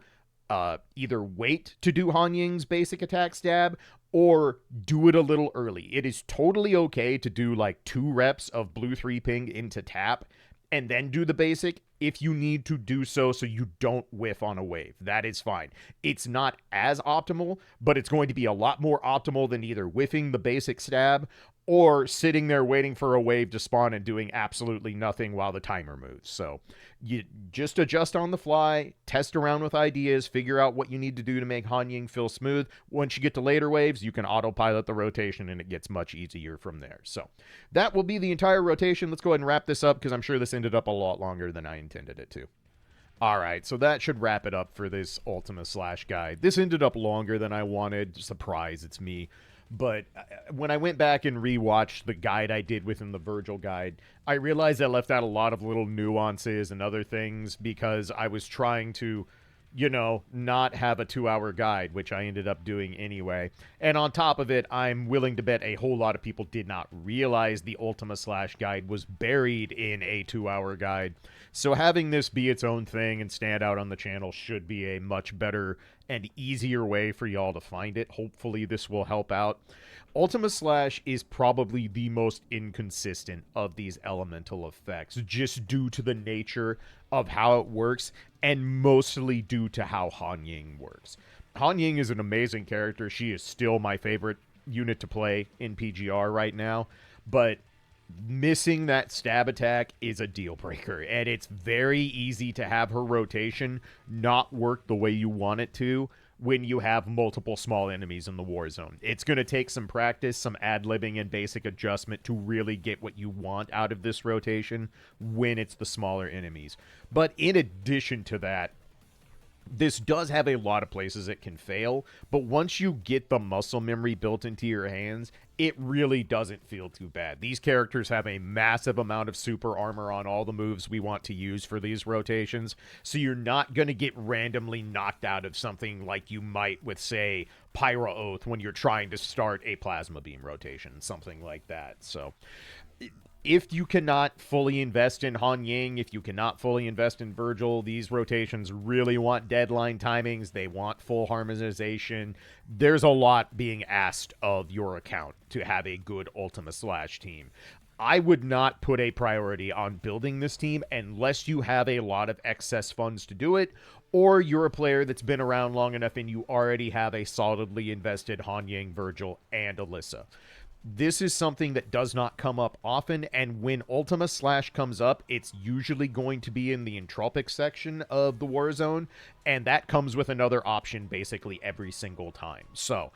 either wait to do Han Ying's basic attack stab or do it a little early. It is totally okay to do like 2 reps of blue 3 ping into tap and then do the basic if you need to do so you don't whiff on a wave. That is fine. It's not as optimal, but it's going to be a lot more optimal than either whiffing the basic stab or sitting there waiting for a wave to spawn and doing absolutely nothing while the timer moves. So you just adjust on the fly, test around with ideas, figure out what you need to do to make Han Ying feel smooth. Once you get to later waves, you can autopilot the rotation and it gets much easier from there. So that will be the entire rotation. Let's go ahead and wrap this up because I'm sure this ended up a lot longer than I intended it to. Alright, so that should wrap it up for this Ultima Slash guide. This ended up longer than I wanted. Surprise, it's me. But when I went back and rewatched the guide I did within the Vergil guide, I realized I left out a lot of little nuances and other things because I was trying to, not have a 2-hour guide, which I ended up doing anyway. And on top of it, I'm willing to bet a whole lot of people did not realize the Ultima Slash guide was buried in a 2-hour guide. So having this be its own thing and stand out on the channel should be a much better and easier way for y'all to find it. Hopefully this will help out. Ultima Slash is probably the most inconsistent of these elemental effects, just due to the nature of how it works, and mostly due to how Han Ying works. Han Ying is an amazing character. She is still my favorite unit to play in PGR right now, but missing that stab attack is a deal breaker, and it's very easy to have her rotation not work the way you want it to when you have multiple small enemies in the war zone. It's going to take some practice, some ad-libbing, and basic adjustment to really get what you want out of this rotation when it's the smaller enemies. But in addition to that, this does have a lot of places it can fail, but once you get the muscle memory built into your hands, it really doesn't feel too bad. These characters have a massive amount of super armor on all the moves we want to use for these rotations, so you're not going to get randomly knocked out of something like you might with, say, Pyro Oath when you're trying to start a Plasma Beam rotation, something like that. So if you cannot fully invest in Han Ying, if you cannot fully invest in Vergil, these rotations really want deadline timings. They want full harmonization. There's a lot being asked of your account to have a good Ultima Slash team. I would not put a priority on building this team unless you have a lot of excess funds to do it, or you're a player that's been around long enough and you already have a solidly invested Han Ying, Vergil, and Alisa. This is something that does not come up often, and when Ultima Slash comes up, it's usually going to be in the entropic section of the Warzone, and that comes with another option basically every single time. So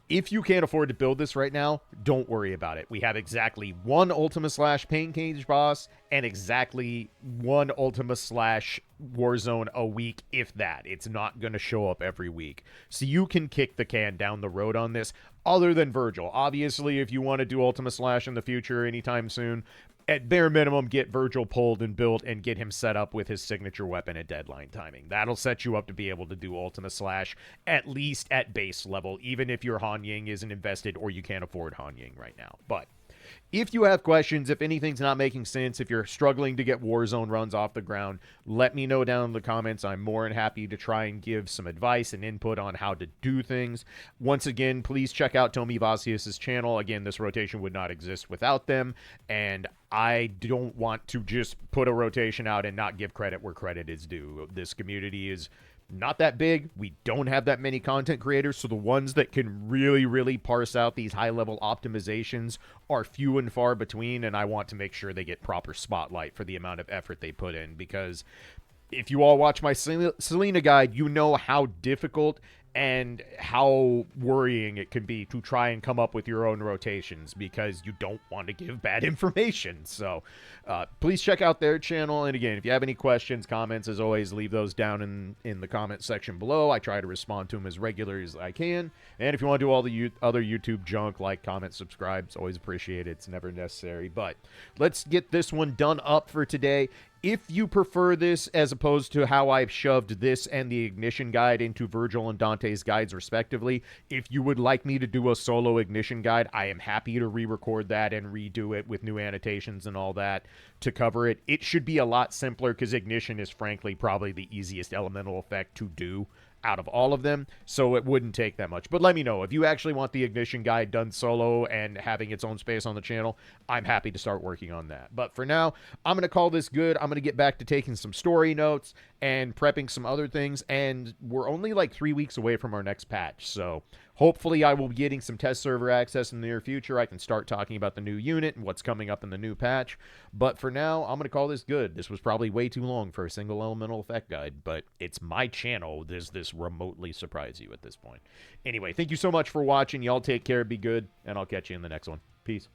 if you can't afford to build this right now, don't worry about it. We have exactly one Ultima Slash Pain Cage boss and exactly one Ultima Slash Warzone a week, if that. It's not going to show up every week. So you can kick the can down the road on this, other than Vergil. Obviously, if you want to do Ultima Slash in the future anytime soon, at bare minimum, get Vergil pulled and built and get him set up with his signature weapon at deadline timing. That'll set you up to be able to do Ultima Slash, at least at base level, even if your Han Ying isn't invested or you can't afford Han Ying right now. But if you have questions, if anything's not making sense, if you're struggling to get Warzone runs off the ground, let me know down in the comments. I'm more than happy to try and give some advice and input on how to do things. Once again, please check out Tomi Vasius' channel. Again, this rotation would not exist without them, and I don't want to just put a rotation out and not give credit where credit is due. This community is not that big. We don't have that many content creators, so the ones that can really parse out these high-level optimizations are few and far between, and I want to make sure they get proper spotlight for the amount of effort they put in, because if you all watch my Selena guide, you know how difficult and how worrying it can be to try and come up with your own rotations because you don't want to give bad information. So please check out their channel. And again, if you have any questions, comments, as always, leave those down in the comment section below. I try to respond to them as regularly as I can. And if you want to do all the other YouTube junk, like, comment, subscribe, it's always appreciated. It's never necessary. But let's get this one done up for today. If you prefer this as opposed to how I've shoved this and the Ignition guide into Vergil and Dante's guides respectively, if you would like me to do a solo Ignition guide, I am happy to re-record that and redo it with new annotations and all that to cover it. It should be a lot simpler because Ignition is frankly probably the easiest elemental effect to do out of all of them, so it wouldn't take that much. But let me know if you actually want the Ignition guide done solo and having its own space on the channel. I'm happy to start working on that. But for now, I'm going to call this good. I'm going to get back to taking some story notes and prepping some other things, and we're only like 3 weeks away from our next patch, so hopefully I will be getting some test server access in the near future. I can start talking about the new unit and what's coming up in the new patch. But for now, I'm going to call this good. This was probably way too long for a single elemental effect guide, but it's my channel. Does this remotely surprise you at this point? Anyway, thank you so much for watching. Y'all take care, be good, and I'll catch you in the next one. Peace.